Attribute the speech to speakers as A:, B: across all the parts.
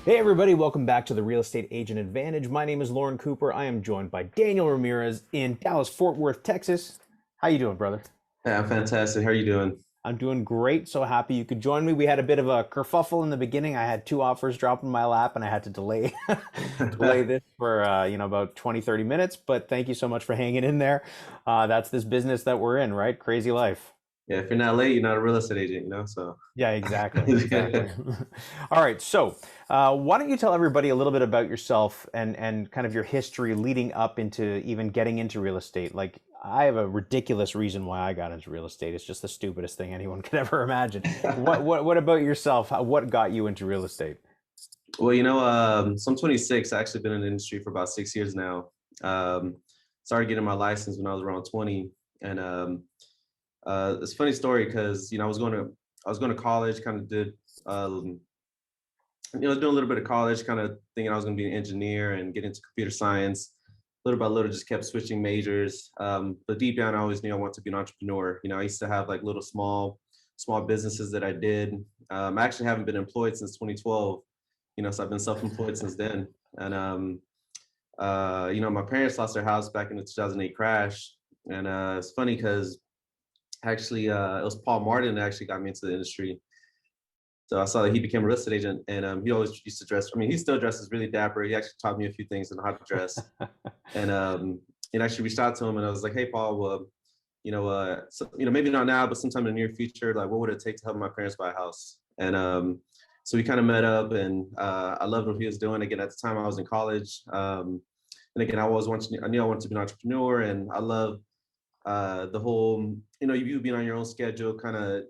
A: Hey everybody, welcome back to the Real Estate Agent Advantage. My name is Lorne Cooper. I am joined by Daniel Ramirez in Dallas, Fort Worth, Texas. How you doing, brother?
B: Hey, I'm fantastic. How are you doing?
A: I'm doing great. So happy you could join me. We had a bit of a kerfuffle in the beginning. I had two offers drop in my lap and I had to delay delay this for about 20, 30 minutes, but thank you so much for hanging in there. That's this business that we're in, right? Crazy life.
B: Yeah, if you're not late, you're not a real estate agent, So
A: Yeah, exactly, exactly. All right, so why don't you tell everybody a little bit about yourself and kind of your history leading up into even getting into real estate? Like, I have a ridiculous reason why I got into real estate. It's just the stupidest thing anyone could ever imagine. What about yourself? What got you into real estate?
B: Well, so I'm 26. I actually been in the industry for about 6 years now. Um, Started getting my license when I was around 20, and it's a funny story because I was going to college, kind of did doing a little bit of college, kind of thinking I was going to be an engineer and get into computer science. Little by little, just kept switching majors. But deep down, I always knew I wanted to be an entrepreneur. I used to have like little small businesses that I did. I actually haven't been employed since 2012. So I've been self-employed since then. And my parents lost their house back in the 2008 crash. And it's funny because actually it was Paul Martin that actually got me into the industry. So I saw that he became a real estate agent, and he always used to dress. I mean, he still dresses really dapper. He actually taught me a few things on how to dress, and actually reached out to him, and I was like, "Hey, Paul, well, maybe not now, but sometime in the near future, like, what would it take to help my parents buy a house?" And so we kind of met up, and I loved what he was doing. Again, at the time, I was in college, and again, I knew I wanted to be an entrepreneur, and I love the whole, you being on your own schedule, kind of,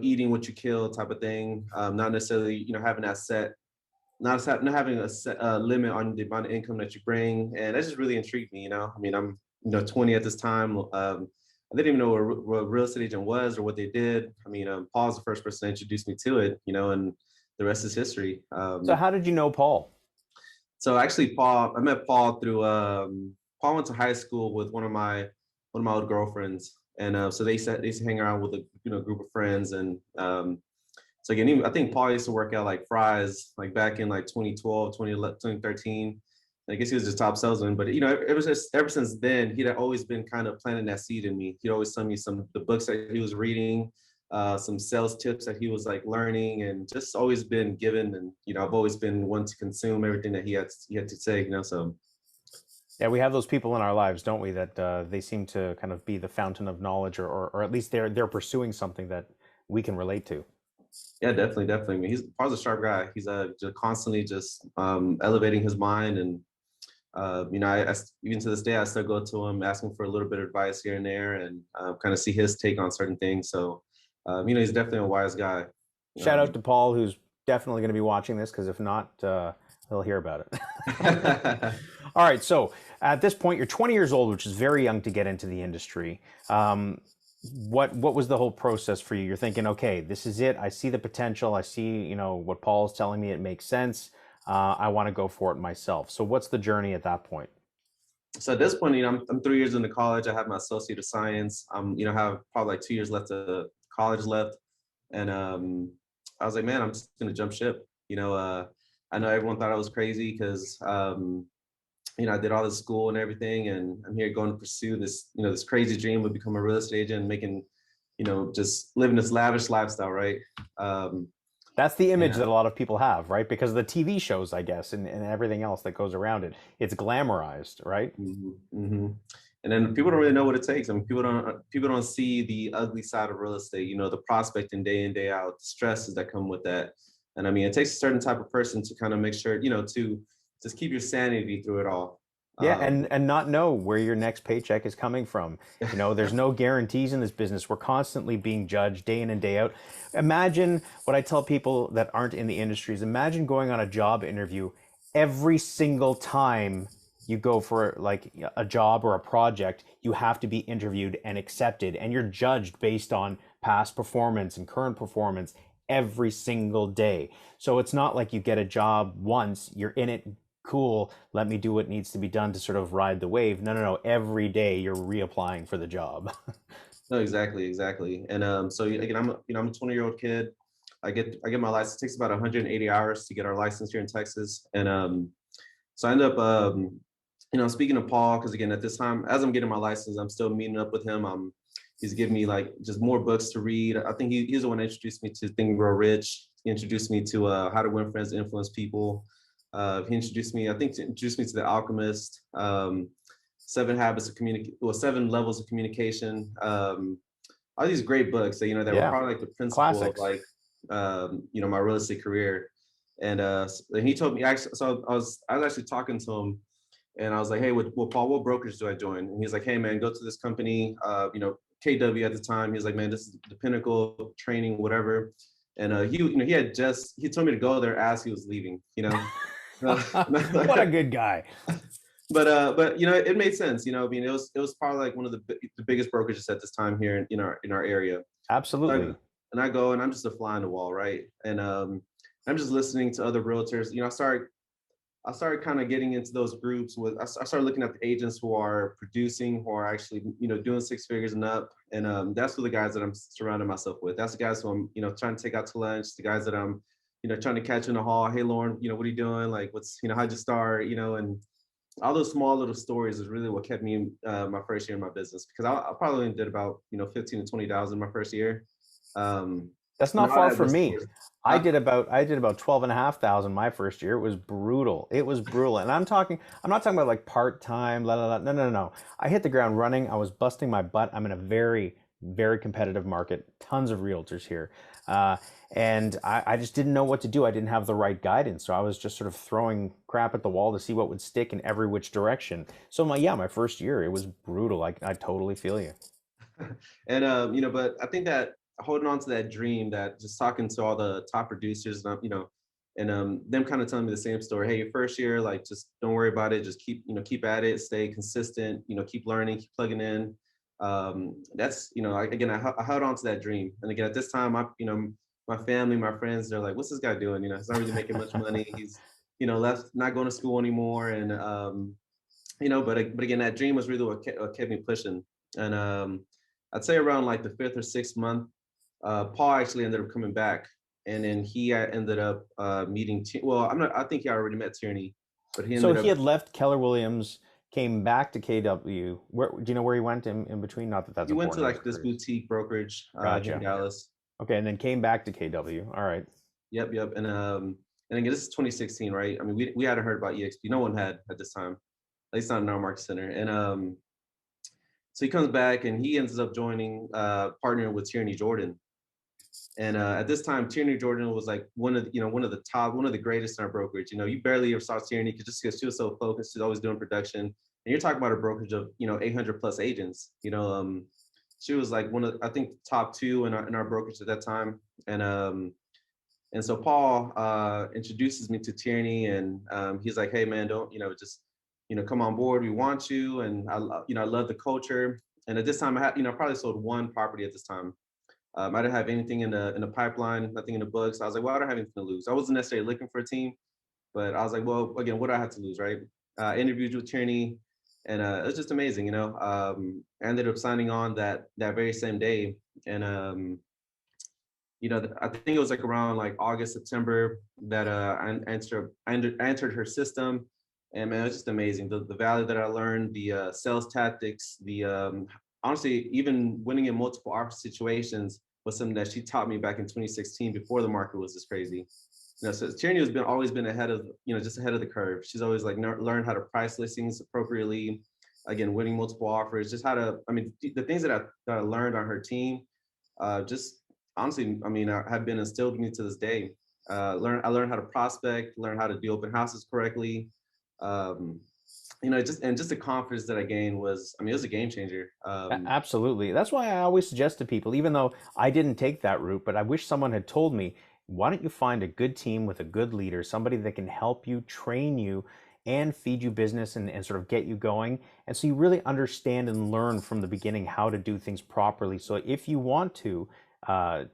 B: eating what you kill type of thing. Not necessarily, having that set, not having a set limit on the amount of income that you bring. And that just really intrigued me. I mean, I'm, 20 at this time. I didn't even know what a real estate agent was or what they did. I mean, Paul's the first person that introduced me to it, and the rest is history.
A: So how did you know Paul?
B: So actually, I met Paul through, Paul went to high school with one of my old girlfriends, and so they used to hang around with a group of friends, and so again, I think Paul used to work out like Fry's like back in like 2012, 2011, 2013. I guess he was just top salesman, but ever since then, he'd always been kind of planting that seed in me. He'd always send me the books that he was reading, some sales tips that he was like learning, and just always been given. And I've always been one to consume everything that he had to say. So
A: Yeah, we have those people in our lives, don't we? That they seem to kind of be the fountain of knowledge, or at least they're pursuing something that we can relate to.
B: yeah, definitely, definitely. I mean, he's Paul's a sharp guy. He's just constantly just elevating his mind, and even to this day, I still go to him, asking for a little bit of advice here and there, and kind of see his take on certain things. So, he's definitely a wise guy.
A: Shout out
B: Um,
A: to Paul, who's definitely going to be watching this, because if not, he'll hear about it. All right, so at this point, you're 20 years old, which is very young to get into the industry. What was the whole process for you? You're thinking, okay, this is it. I see the potential. I see, what Paul's telling me. It makes sense. I want to go for it myself. So what's the journey at that point?
B: so at this point, I'm 3 years into college. I have my associate of science. Have probably like 2 years left of college left, and I was like, man, I'm just gonna jump ship. I know everyone thought I was crazy because I did all this school and everything, and I'm here going to pursue this crazy dream of become a real estate agent and making, just living this lavish lifestyle, right? Um,
A: That's the image
B: and
A: that a lot of people have, right? Because of the TV shows, I guess, and everything else that goes around it. It's glamorized, right?
B: mhm. And then people don't really know what it takes. I mean, people don't see the ugly side of real estate. The prospecting day in day out, the stresses that come with that. And I mean, it takes a certain type of person to kind of make sure, to just keep your sanity through it all.
A: Yeah,
B: Um,
A: and not know where your next paycheck is coming from. There's no guarantees in this business. We're constantly being judged day in and day out. Imagine what I tell people that aren't in the industries. Imagine going on a job interview every single time you go for like a job or a project, you have to be interviewed and accepted, and you're judged based on past performance and current performance every single day. So it's not like you get a job once, you're in it, cool, let me do what needs to be done to sort of ride the wave. No, no, no. Every day you're reapplying for the job.
B: no, exactly, exactly. And so again, I'm a 20-year-old kid. I get my license. It takes about 180 hours to get our license here in Texas, and so I end up speaking to Paul because again at this time as I'm getting my license, I'm still meeting up with him. He's giving me like just more books to read. I think he's the one that introduced me to Think and Grow Rich. He introduced me to How to Win Friends, Influence People. He introduced me, I think, to The Alchemist. Seven Levels of Communication. All these great books that that were
A: Yeah,
B: probably like the principle of
A: classics.
B: like my real estate career. And he told me actually, so I was actually talking to him, and I was like, hey, well, Paul, what brokerage do I join? And he's like, hey, man, go to this company, KW at the time. He's like, man, this is the pinnacle of training, whatever. And he told me to go there as he was leaving,
A: What a good guy.
B: but it made sense, I mean, it was probably like one of the biggest brokerages at this time here in our area. So
A: Absolutely.
B: I go and I'm just a fly on the wall, right? And I'm just listening to other realtors. I started kind of getting into those groups I started looking at the agents who are producing, who are actually, doing six figures and up. And that's who the guys that I'm surrounding myself with. That's the guys who I'm, trying to take out to lunch, the guys that I'm, trying to catch in the hall. Hey, Lorne, what are you doing? Like, how'd you start? And all those small little stories is really what kept me my first year in my business, because I probably only did about, 15 to 20,000 my first year. Um,
A: That's
B: and
A: not
B: all
A: far
B: that
A: from
B: was,
A: me.
B: huh?
A: I did about 12,500 my first year. It was brutal. It was brutal. And I'm not talking about like part-time, la la la. No, no, no. I hit the ground running. I was busting my butt. I'm in a very, very competitive market. Tons of realtors here. And I just didn't know what to do. I didn't have the right guidance. So I was just sort of throwing crap at the wall to see what would stick in every which direction. So my first year, it was brutal. I totally feel you.
B: And but I think that holding on to that dream, that just talking to all the top producers, and them kind of telling me the same story. Hey, your first year, like, just don't worry about it. Just keep at it, stay consistent. Keep learning, keep plugging in. That's again, I held on to that dream. And again, at this time, my family, my friends, they're like, "What's this guy doing? He's not really making much money. He's left, not going to school anymore." And but again, that dream was really what kept me pushing. And I'd say around like the fifth or sixth month, Paul actually ended up coming back, and then he ended up meeting. Well, I'm not. I think he already met Tierney, but he
A: So
B: ended
A: he
B: up.
A: had left Keller Williams, came back to KW. Where do you know where he went in between? Not that that's
B: He went to
A: important in his
B: like this
A: career.
B: boutique brokerage here in
A: Gotcha.
B: Dallas.
A: Okay, and then came back to KW. All right.
B: Yep, yep. And again, this is 2016, right? I mean, we hadn't heard about EXP. No one had at this time, at least not in our market center. And so he comes back and he ends up joining, partnering with Tierney Jordan. And at this time, Tierney Jordan was like one of the greatest in our brokerage. You barely ever saw Tierney just because she was so focused. She's always doing production. And you're talking about a brokerage of 800 plus agents. She was like one of, I think, top two in our brokerage at that time. And so Paul introduces me to Tierney, and he's like, "Hey, man, don't just come on board. We want you." And I love the culture. And at this time, I had I probably sold one property at this time. I didn't have anything in the pipeline, nothing in the books. I was like, well, I don't have anything to lose. I wasn't necessarily looking for a team, but I was like, well, again, what do I have to lose, right? I interviewed with Tierney, and it was just amazing. I ended up signing on that very same day, and I think it was like around like August, September that I entered her system, and man, it was just amazing. The value that I learned, the sales tactics, the honestly, even winning in multiple offer situations was something that she taught me back in 2016 before the market was this crazy. So Tierney has always been ahead of, just ahead of the curve. She's always like learned how to price listings appropriately. Again, winning multiple offers, just how to, I mean, the things that I learned on her team, just honestly, I mean, have been instilled in me to this day. I learned how to prospect, learn how to do open houses correctly. Um, just the confidence that I gained was, I mean, it was a game changer.
A: Absolutely. That's why I always suggest to people, even though I didn't take that route, but I wish someone had told me, why don't you find a good team with a good leader, somebody that can help you, train you, and feed you business and sort of get you going. And so you really understand and learn from the beginning how to do things properly. So if you want to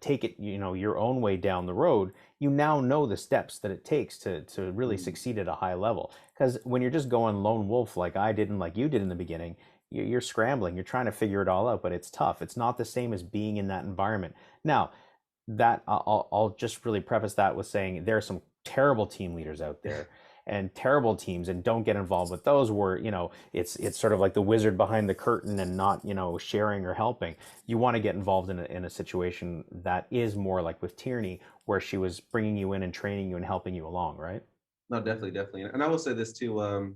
A: take it, your own way down the road, you now know the steps that it takes to really
B: Mm.
A: succeed at a high level. Because when you're just going lone wolf like I did and like you did in the beginning, you're scrambling, you're trying to figure it all out, but it's tough. It's not the same as being in that environment. Now, that I'll just really preface that with saying there are some terrible team leaders out there and terrible teams, and don't get involved with those where, it's sort of like the wizard behind the curtain and not, sharing or helping. You want to get involved in a situation that is more like with Tierney, where she was bringing you in and training you and helping you along, right?
B: No, definitely, definitely. And I will say this too,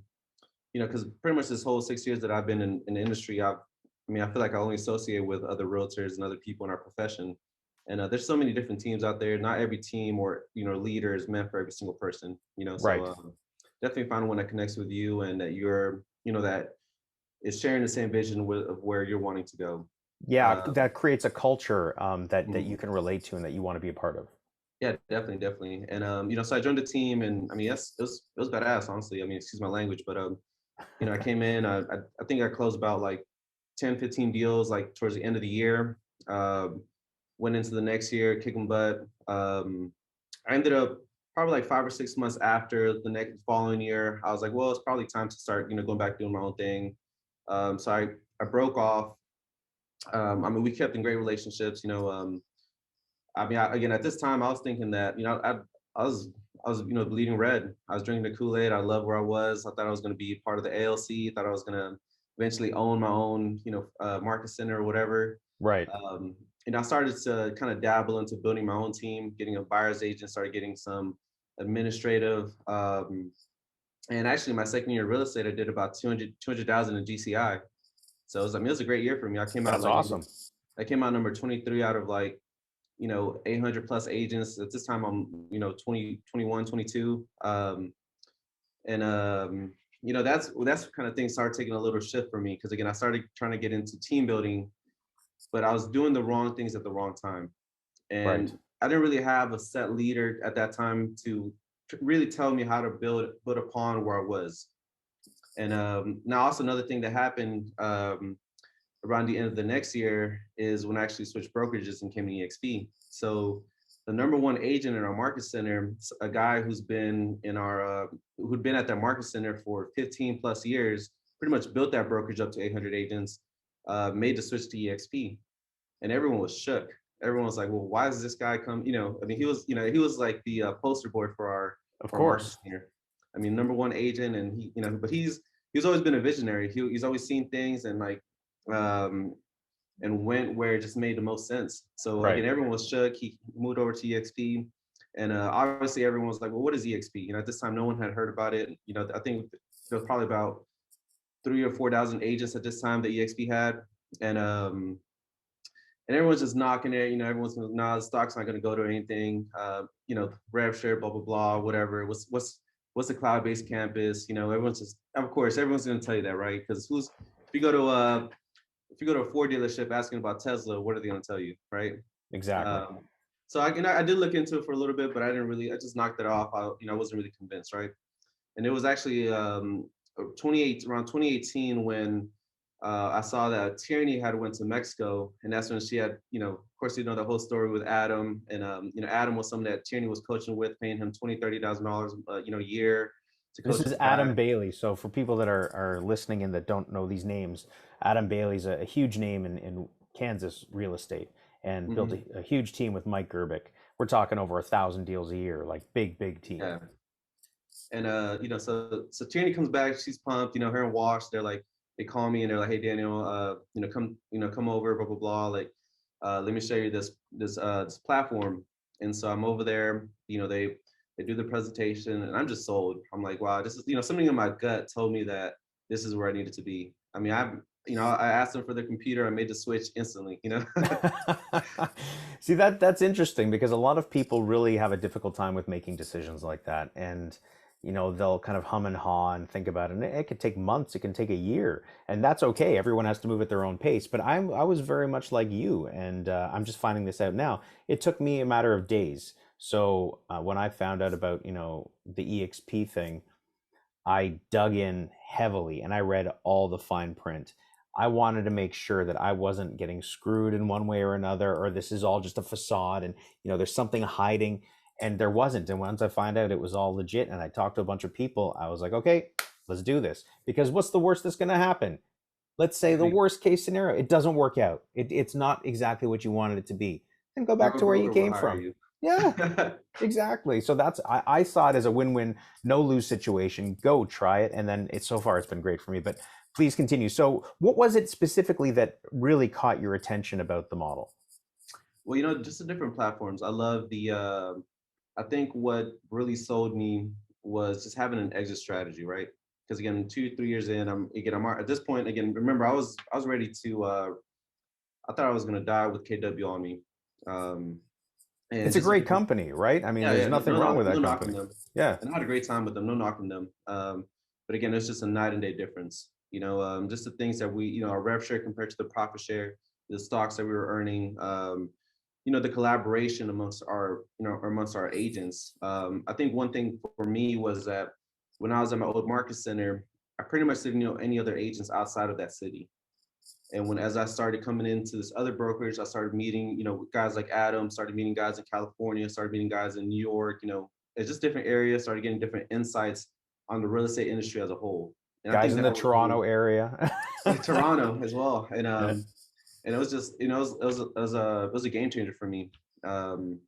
B: because pretty much this whole 6 years that I've been in the industry, I feel like I only associate with other realtors and other people in our profession. And there's so many different teams out there. Not every team or leader is meant for every single person. So
A: Right.
B: definitely find one that connects with you and that you're that is sharing the same vision of where you're wanting to go.
A: Yeah,
B: Uh,
A: that creates a culture, that you
B: mhm.
A: can relate to and that you want to be a part of.
B: Yeah, definitely, definitely. And so I joined the team, and yes, it was badass, honestly. Excuse my language, but I came in. I think I closed about like 10, 15 deals like towards the end of the year. Um, Went into the next year kicking butt. I ended up probably like 5 or 6 months after the next following year. I was like, well, it's probably time to start, going back doing my own thing. So I broke off. We kept in great relationships. Again, at this time, I was thinking that, I was bleeding red. I was drinking the Kool-Aid. I loved where I was. I thought I was going to be part of the ALC. Thought I was going to eventually own my own, market center or whatever.
A: Right.
B: Um, I started to kind of dabble into building my own team, getting a buyer's agent, started getting some administrative. And actually, my second year of real estate, I did about 200,000 in GCI. So it was a great year for me.
A: That's awesome.
B: I came out number 23 out of like 800 plus agents. At this time, I'm, 20, 21, 22. And that's kind of thing started taking a little shift for me because again, I started trying to get into team building, but I was doing the wrong things at the wrong time.
A: Right.
B: And I didn't really have a set leader at that time to really tell me how to build upon where I was. And now also another thing that happened around the end of the next year is when I actually switched brokerages and came to EXP. So the number one agent in our market center, a guy who'd been at that market center for 15 plus years, pretty much built that brokerage up to 800 agents, made the switch to EXP, and everyone was shook. Everyone was like, "Well, why does this guy come?" He was like the poster boy for
A: Of
B: our market
A: course.
B: center. Number one agent, and but he's always been a visionary. He's always seen things and like um, and went where it just made the most sense. So again,
A: Right.
B: everyone was shook. He moved over to EXP, and obviously everyone was like, "Well, what is EXP?" At this time, no one had heard about it. I think there was probably about 3 or 4 thousand agents at this time that EXP had, and um, and everyone's just knocking it. Everyone's going, "Nah, the stock's not going to go to anything." Rev share, blah blah blah, whatever. What's the cloud-based campus? Everyone's just, of course, everyone's going to tell you that, right? Because if you go to a Ford dealership asking about Tesla, what are they going to tell you, right?
A: Exactly.
B: Um, so I did look into it for a little bit, but I didn't really. I just knocked it off. I wasn't really convinced, right? And it was actually 2018 when I saw that Tierney had went to Mexico, and that's when she had, of course, the whole story with Adam, and Adam was someone that Tierney was coaching with, paying him $20,000-$30,000, a year to
A: This
B: coach
A: is
B: this
A: Adam
B: guy.
A: Bailey. So for people that are listening and that don't know these names, Adam Bailey's a huge name in Kansas real estate and built
B: Hmm.
A: a huge team with Mike Gerbic. We're talking over 1,000 deals a year, like big team.
B: Yeah. And so Tierney comes back, she's pumped, her and Wash, they call me and they're like, "Hey Daniel, come over, blah blah blah. Like, let me show you this platform." And so I'm over there, they do the presentation and I'm just sold. I'm like, wow, this is, something in my gut told me that this is where I needed to be. I asked them for the computer, I made the switch instantly.
A: See, that's interesting because a lot of people really have a difficult time with making decisions like that. And they'll kind of hum and haw and think about it. And it could take months, it can take a year, and that's okay. Everyone has to move at their own pace. But I was very much like you, and I'm just finding this out now. It took me a matter of days. So when I found out about the EXP thing, I dug in heavily and I read all the fine print. I wanted to make sure that I wasn't getting screwed in one way or another, or this is all just a facade and there's something hiding. And there wasn't. And once I find out it was all legit and I talked to a bunch of people, I was like, okay, let's do this. Because what's the worst that's going to happen? Let's say the worst case scenario, it doesn't work out. It's not exactly what you wanted it to be. and go back
B: Whoever
A: to where you
B: broker will
A: came
B: hire
A: from.
B: you.
A: Yeah, exactly. So I saw it as a win-win, no lose situation. Go try it. And then so far it's been great for me, but please continue. So what was it specifically that really caught your attention about the model?
B: Well, just the different platforms. I love I think what really sold me was just having an exit strategy, right? Because again, 2, 3 years in, I'm at this point again. Remember, I was ready to. I thought I was gonna die with KW on me, um, and
A: It's a
B: just a
A: great
B: different.
A: company, right? I mean,
B: Yeah,
A: there's
B: yeah,
A: nothing wrong with
B: no
A: that
B: knocking
A: company.
B: them,
A: Yeah.
B: and I had a great time with them. No knocking them, but again, it's just a night and day difference. Just the things that our rev share compared to the profit share, the stocks that we were earning. The collaboration amongst our agents. I think one thing for me was that when I was at my old market center, I pretty much didn't know any other agents outside of that city. And as I started coming into this other brokerage, I started meeting, guys like Adam, started meeting guys in California, started meeting guys in New York, it's just different areas, started getting different insights on the real estate industry as a whole. And I
A: Guys
B: think
A: in
B: that
A: the
B: was really
A: Toronto area.
B: Toronto as well.
A: Yeah.
B: And it was just, it was a game changer for me. Um,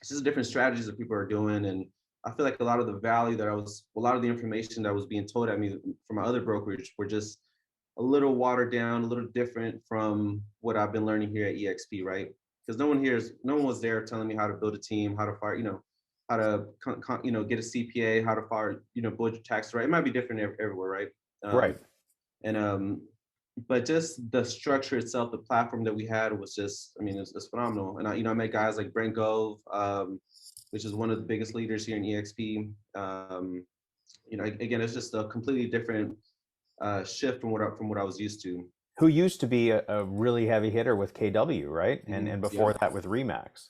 B: it's just different strategies that people are doing. And I feel like a lot of the value a lot of the information that was being told at me from my other brokerage were just a little watered down, a little different from what I've been learning here at EXP, right? Because no one was there telling me how to build a team, how to fire, how to, get a CPA, how to fire, budget tax, right? It might be different everywhere, right? Um,
A: Right.
B: and but just the structure itself, the platform that we had was just, I mean, it's phenomenal. And I met guys like Brent Gove, which is one of the biggest leaders here in EXP. Again, it's just a completely different shift from what I was used to.
A: Who used to be a really heavy hitter with KW, right? And before
B: Yeah.
A: that with Remax.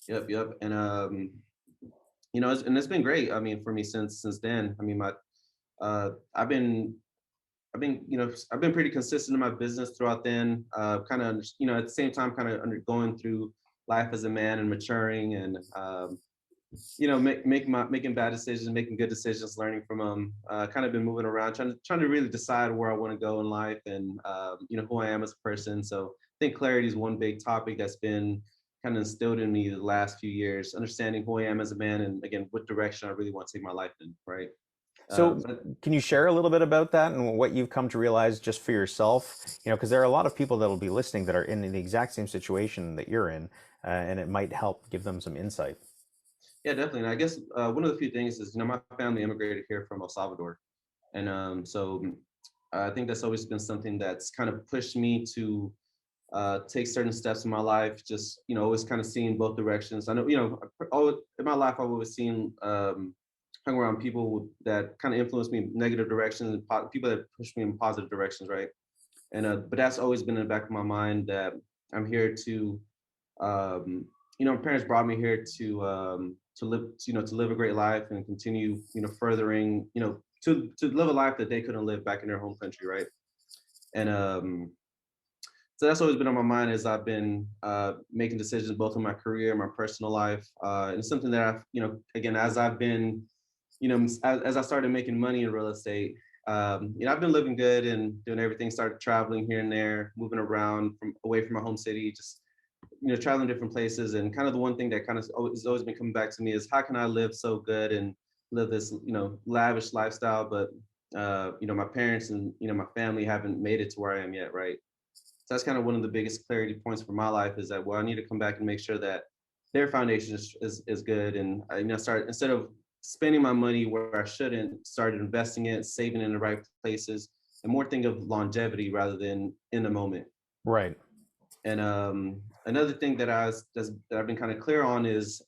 B: Yep. And it's been great. I mean, for me since then. I mean, my I've been I've been pretty consistent in my business throughout then. Kind of, at the same time, kind of undergoing through life as a man and maturing, and making bad decisions, making good decisions, learning from them. Kind of been moving around, trying to really decide where I want to go in life, and who I am as a person. So I think clarity is one big topic that's been kind of instilled in me the last few years. Understanding who I am as a man, and again, what direction I really want to take my life in. Right.
A: So
B: But
A: can you share a little bit about that and what you've come to realize just for yourself? Because there are a lot of people that will be listening that are in the exact same situation that you're in, and it might help give them some insight.
B: yeah, definitely. And I guess one of the few things is, my family immigrated here from El Salvador. And so I think that's always been something that's kind of pushed me to take certain steps in my life, just, always kind of seeing both directions. I know, in my life, I've always seen, hung around people that kind of influenced me in negative directions, and people that push me in positive directions, right? And but that's always been in the back of my mind that I'm here to, my parents brought me here to live, to live a great life and continue, furthering, to live a life that they couldn't live back in their home country, right? And so that's always been on my mind as I've been making decisions both in my career and my personal life. And it's something that I've, again, as I've been, as I started making money in real estate, I've been living good and doing everything, started traveling here and there, moving around from away from my home city, just, traveling different places. And kind of the one thing that kind of has always been coming back to me is how can I live so good and live this, lavish lifestyle, but, my parents and, my family haven't made it to where I am yet, right? So that's kind of one of the biggest clarity points for my life is that, well, I need to come back and make sure that their foundation is good. And I, start, instead of spending my money where I shouldn't, started investing it, saving in the right places, and more think of longevity rather than in the moment.
A: Right.
B: And another thing that I've been kind of clear on is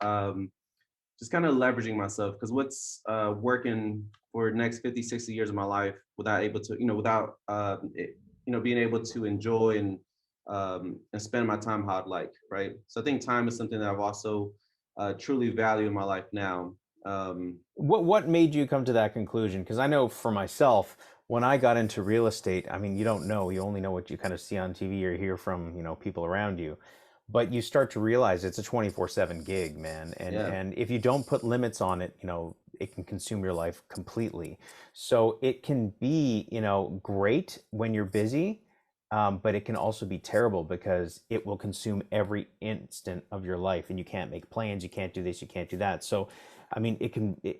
B: just kind of leveraging myself, because what's working for the next 50, 60 years of my life without able to, without being able to enjoy and spend my time how I'd like, right? So I think time is something that I've also truly value in my life now.
A: What made you come to that conclusion? Because I know for myself, when I got into real estate, I mean, you don't know, you only know what you kind of see on TV or hear from, people around you. But you start to realize it's a 24/7 gig, man.
B: Yeah.
A: And if you don't put limits on it, it can consume your life completely. So it can be, great when you're busy, but it can also be terrible because it will consume every instant of your life, and you can't make plans, you can't do this, you can't do that. So I mean,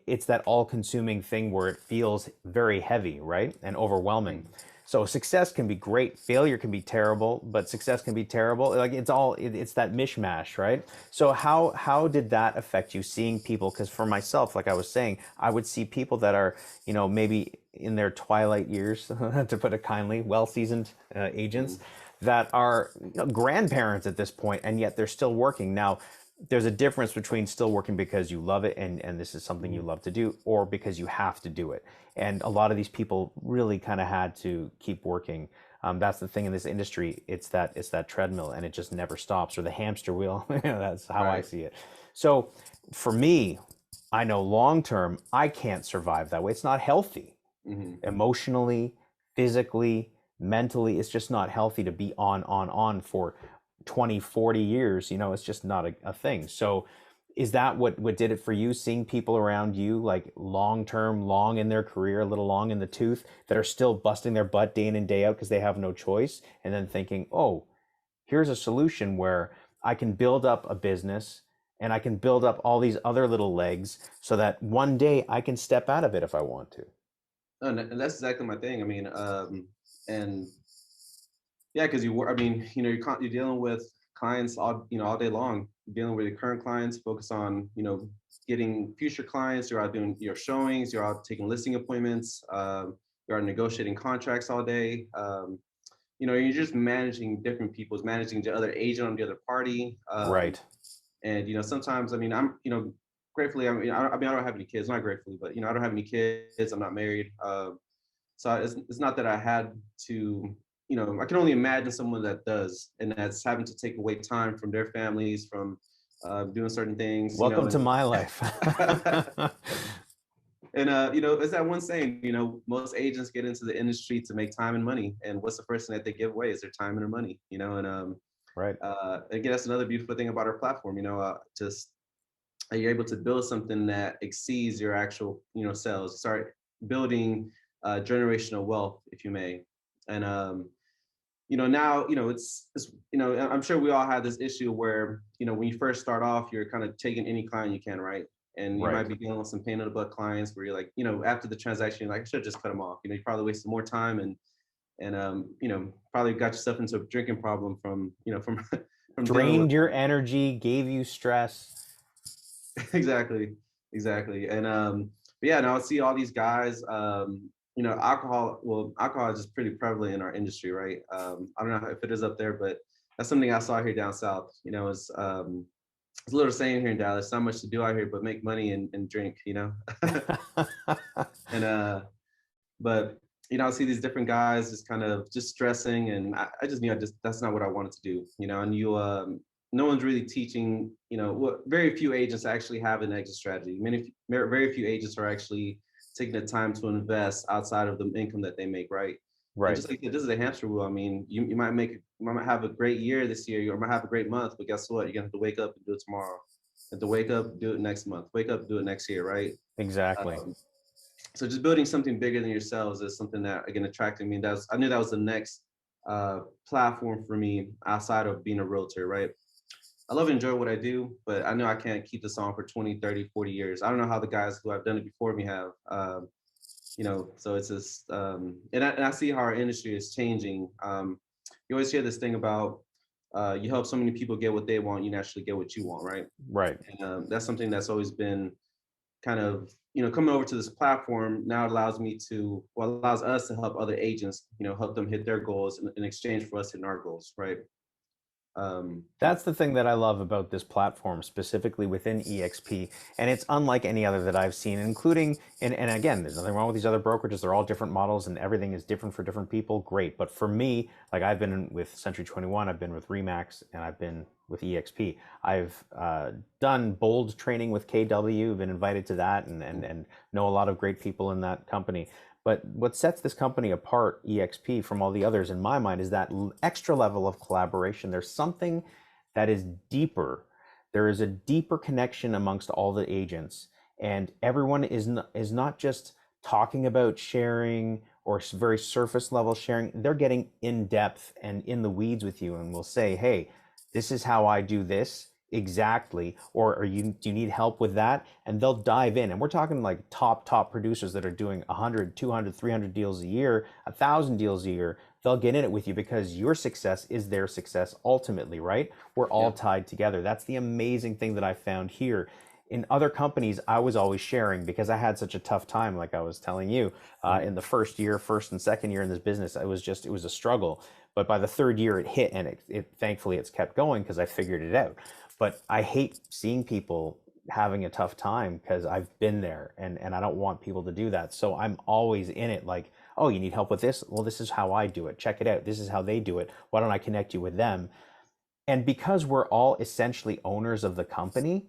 A: it's that all-consuming thing where it feels very heavy, right, and overwhelming. So success can be great, failure can be terrible, but success can be terrible. Like it's that mishmash, right? So how did that affect you, seeing people? Because for myself, like I was saying, I would see people that are, maybe in their twilight years, to put it kindly, well-seasoned agents that are, grandparents at this point, and yet they're still working. Now, there's a difference between still working because you love it and this is something you love to do, or because you have to do it. And a lot of these people really kind of had to keep working. That's the thing in this industry. It's that treadmill, and it just never stops, or the hamster wheel. That's how I
B: Right.
A: see it. So for me, I know long term, I can't survive that way. It's not healthy
B: Hmm.
A: emotionally, physically, mentally. It's just not healthy to be on for 20, 40 years. It's just not a thing. So is that what did it for you, seeing people around you like long term, long in their career, a little long in the tooth, that are still busting their butt day in and day out because they have no choice, and then thinking, oh, here's a solution where I can build up a business and I can build up all these other little legs so that one day I can step out of it if I want to.
B: And that's exactly my thing. I mean, and yeah, because I mean, you're dealing with clients all day long. You're dealing with your current clients, focus on, getting future clients. You're out doing your showings. You're out taking listing appointments. You're out negotiating contracts all day. You're just managing different people's, managing the other agent on the other party.
A: Right.
B: And sometimes, I mean, gratefully, I don't have any kids. Not gratefully, but I don't have any kids. I'm not married. So it's not that I had to, I can only imagine someone that does, and that's having to take away time from their families, from doing certain things,
A: Welcome to my life.
B: and it's that one saying, most agents get into the industry to make time and money, and what's the first thing that they give away is their time and their money, and
A: Right.
B: again, that's another beautiful thing about our platform, just you're able to build something that exceeds your actual, sales. Start building generational wealth, if you may. And now, I'm sure we all have this issue where, when you first start off, you're kind of taking any client you can, right? And you might
A: Right.
B: be dealing with some pain in the butt clients where you're like, after the transaction, you're like, I should have just cut them off. You probably wasted more time and probably got yourself into a drinking problem from, from from dealing with
A: Drained your energy, gave you stress.
B: exactly, exactly. And but yeah, now I see all these guys, alcohol is just pretty prevalent in our industry, right? I don't know if it is up there, but that's something I saw here down south. It's a little saying here in Dallas, not much to do out here but make money and drink, and but I see these different guys just kind of just stressing, and I just knew that's not what I wanted to do, and no one's really teaching, what very few agents actually have an exit strategy. Very few agents are actually taking the time to invest outside of the income that they make, right? And
A: Right.
B: just like this is a hamster wheel. I mean, you might have a great year this year, you might have a great month, but guess what? You're gonna have to wake up and do it tomorrow. You have to wake up, do it next month, wake up, do it next year, right?
A: Exactly.
B: Um, so just building something bigger than yourselves is something that again attracted me. I knew that was the next platform for me outside of being a realtor, right? I love and enjoy what I do, but I know I can't keep this on for 20, 30, 40 years. I don't know how the guys who have done it before me have. So it's just, and I see how our industry is changing. You always hear this thing about you help so many people get what they want, you naturally get what you want, right?
A: Right.
B: And that's something that's always been kind of, coming over to this platform now allows us to help other agents, help them hit their goals in exchange for us hitting our goals, right? Um,
A: That's the thing that I love about this platform, specifically within EXP. And it's unlike any other that I've seen, including, and again, there's nothing wrong with these other brokerages. They're all different models and everything is different for different people. Great. But for me, like I've been with Century 21, I've been with Remax, and I've been with EXP. I've done bold training with KW, been invited to that, and know a lot of great people in that company. But what sets this company apart, EXP, from all the others, in my mind, is that extra level of collaboration. There's something that is deeper. There is a deeper connection amongst all the agents, and everyone is not just talking about sharing or very surface level sharing. They're getting in depth and in the weeds with you, and will say, hey, this is how I do this exactly, or do you need help with that? And they'll dive in. And we're talking like top producers that are doing 100, 200, 300 deals a year, 1,000 deals a year. They'll get in it with you because your success is their success ultimately, right? We're
B: Yeah.
A: all tied together. That's the amazing thing that I found here. In other companies, I was always sharing because I had such a tough time, like I was telling you, in the first and second year in this business. It was a struggle. But by the third year, it hit, and it thankfully it's kept going because I figured it out. But I hate seeing people having a tough time because I've been there, and I don't want people to do that. So I'm always in it like, oh, you need help with this? Well, this is how I do it. Check it out. This is how they do it. Why don't I connect you with them? And because we're all essentially owners of the company,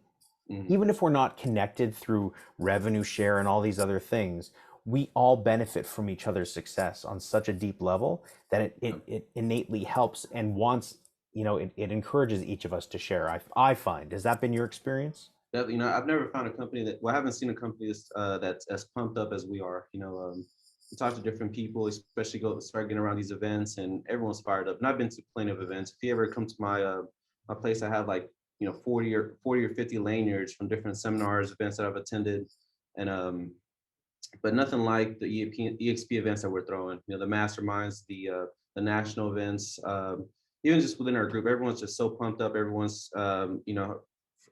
B: Mhm.
A: even if we're not connected through revenue share and all these other things, we all benefit from each other's success on such a deep level that it innately helps and wants, it encourages each of us to share. I find. Has that been your experience?
B: I've never found a company I haven't seen a company that's as pumped up as we are. We talk to different people, especially start getting around these events, and everyone's fired up. And I've been to plenty of events. If you ever come to my place, I have like 40 or 50 lanyards from different seminars, events that I've attended, and but nothing like the EXP events that we're throwing. The masterminds, the national events, even just within our group, everyone's just so pumped up. Everyone's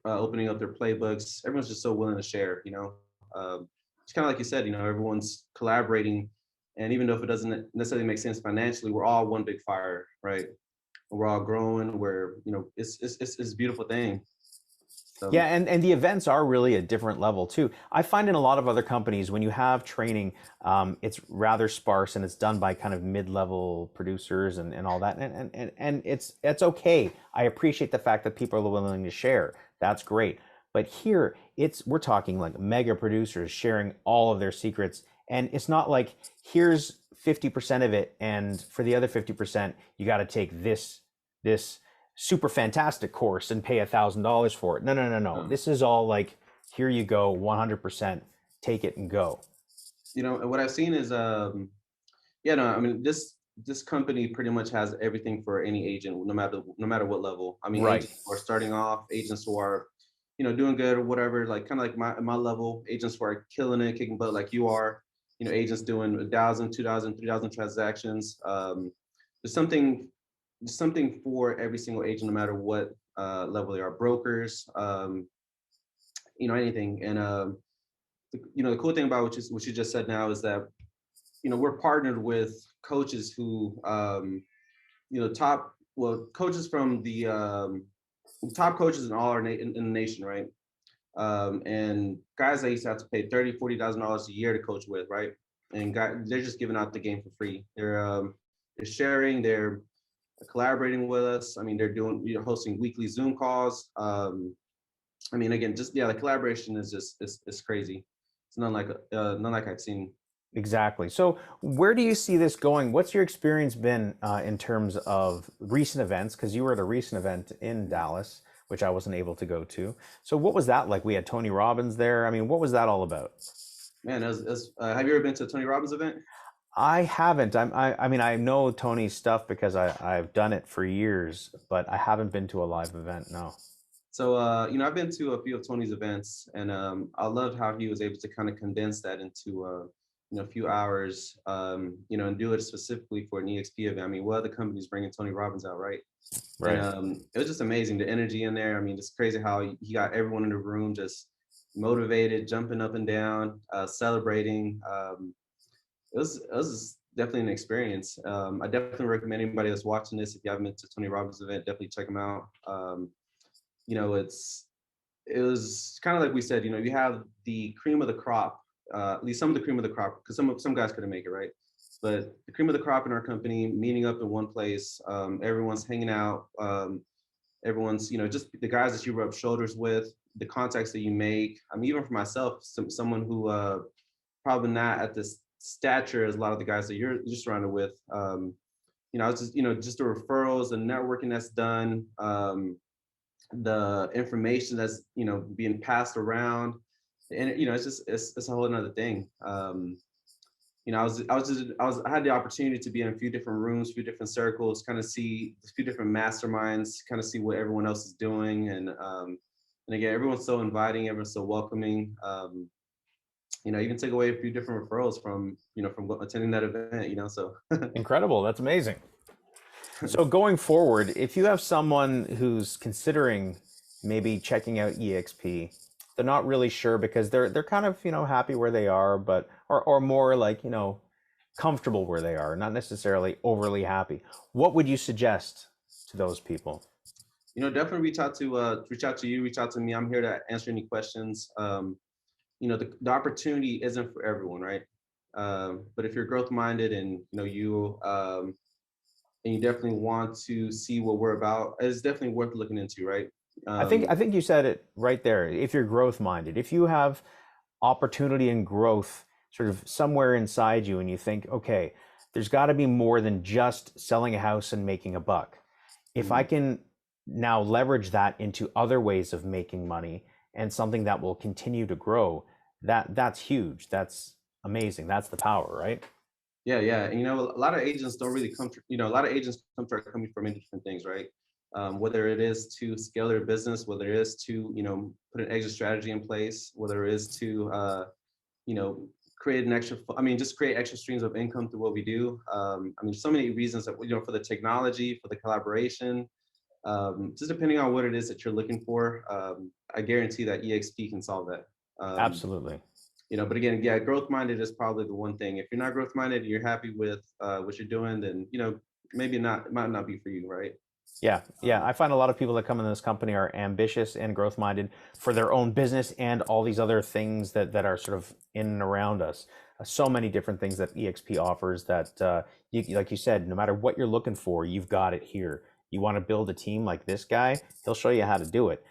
B: opening up their playbooks. Everyone's just so willing to share. It's kind of like you said. Everyone's collaborating, and even though if it doesn't necessarily make sense financially, we're all one big fire, right? We're all growing. It's a beautiful thing. So
A: Yeah, and the events are really a different level too. I find in a lot of other companies when you have training, it's rather sparse and it's done by kind of mid-level producers and all that. And it's okay. I appreciate the fact that people are willing to share. That's great. But here we're talking like mega producers sharing all of their secrets. And it's not like here's 50% of it, and for the other 50%, you got to take this super fantastic course and pay $1,000 for it. No.
B: um,
A: This is all like, here you go, 100%, take it and go.
B: what I've seen is yeah, no, I mean this company pretty much has everything for any agent, no matter what level. I mean,
A: Right.
B: agents who are starting off, agents who are, doing good or whatever, like kind of like my level, agents who are killing it, kicking butt like you are, agents doing 1,000, 2,000, 3,000 transactions. There's something for every single agent, no matter what level they are. Brokers, anything. And the cool thing about what you just said now is that we're partnered with coaches who, coaches from the top coaches in all in the nation, right? And guys that used to have to pay $30,000, $40,000 a year to coach with, right? And they're just giving out the game for free. They're sharing, they're collaborating with us. I mean, they're doing, hosting weekly Zoom calls. I mean, again, just the collaboration is just it's crazy. It's none like I've seen.
A: Exactly. So, where do you see this going? What's your experience been in terms of recent events? Because you were at a recent event in Dallas, which I wasn't able to go to. So, what was that like? We had Tony Robbins there. I mean, what was that all about?
B: Man, have you ever been to a Tony Robbins event?
A: I haven't. I mean, I know Tony's stuff because I've done it for years, but I haven't been to a live event. No.
B: So, I've been to a few of Tony's events, and I loved how he was able to kind of condense that into, a few hours, and do it specifically for an EXP event. I mean, what other companies bringing Tony Robbins out, right? And
A: Right.
B: it was just amazing, the energy in there. I mean, it's crazy how he got everyone in the room just motivated, jumping up and down, celebrating. It was definitely an experience. I definitely recommend anybody that's watching this, if you haven't been to Tony Robbins event, definitely check him out. You know, it was kind of like we said, you have the cream of the crop, at least some of the cream of the crop, because some guys couldn't make it, right? But the cream of the crop in our company, meeting up in one place, everyone's hanging out, everyone's, just the guys that you rub shoulders with, the contacts that you make. I mean, even for myself, someone who probably not at this stature as a lot of the guys that you're surrounded with. It's just the referrals, the networking that's done, the information that's being passed around, and it's a whole another thing. I had the opportunity to be in a few different rooms, a few different circles, kind of see a few different masterminds, kind of see what everyone else is doing. And again, everyone's so inviting, everyone's so welcoming. Even take away a few different referrals from attending that event, so.
A: Incredible. That's amazing. So going forward, if you have someone who's considering maybe checking out EXP, they're not really sure because they're kind of, happy where they are, but or more like, comfortable where they are, not necessarily overly happy. What would you suggest to those people?
B: Definitely reach out to you, reach out to me. I'm here to answer any questions. The opportunity isn't for everyone, right? But if you're growth minded and you definitely want to see what we're about, it's definitely worth looking into, right?
A: I think you said it right there. If you're growth minded, if you have opportunity and growth sort of somewhere inside you and you think, okay, there's got to be more than just selling a house and making a buck. If I can now leverage that into other ways of making money and something that will continue to grow, that's huge. That's amazing. That's the power, right?
B: Yeah. And a lot of agents don't really come to, a lot of agents come to our company for many different things, right? Whether it is to scale their business, whether it is to, put an exit strategy in place, whether it is to, create an extra, just create extra streams of income through what we do. So many reasons that, for the technology, for the collaboration, just depending on what it is that you're looking for. I guarantee that EXP can solve that.
A: Absolutely.
B: But again, yeah, growth minded is probably the one thing. If you're not growth minded and you're happy with what you're doing, then maybe not, it might not be for you, right?
A: Yeah. I find a lot of people that come in this company are ambitious and growth minded for their own business and all these other things that are sort of in and around us. So many different things that EXP offers that, like you said, no matter what you're looking for, you've got it here. You want to build a team like this guy, he'll show you how to do it.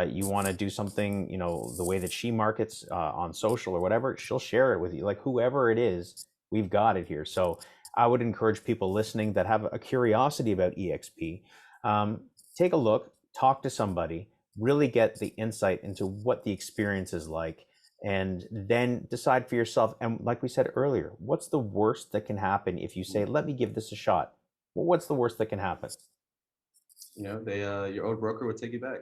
A: You want to do something, the way that she markets on social or whatever, she'll share it with you. Like whoever it is, we've got it here. So I would encourage people listening that have a curiosity about EXP, take a look, talk to somebody, really get the insight into what the experience is like, and then decide for yourself. And like we said earlier, what's the worst that can happen if you say, let me give this a shot? Well, what's the worst that can happen?
B: Your old broker would take you back.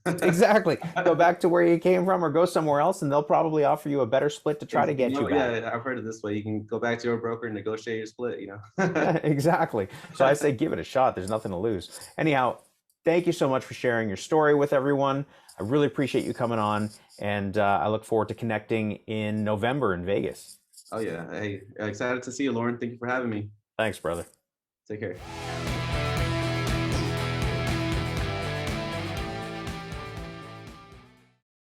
A: Exactly. Go back to where you came from or go somewhere else and they'll probably offer you a better split to try to get you back.
B: Yeah, I've heard it this way. You can go back to your broker and negotiate your split,
A: Exactly. So I say give it a shot. There's nothing to lose. Anyhow, thank you so much for sharing your story with everyone. I really appreciate you coming on, and I look forward to connecting in November in Vegas.
B: Oh yeah. Hey, excited to see you, Lorne. Thank you for having me.
A: Thanks, brother.
B: Take care.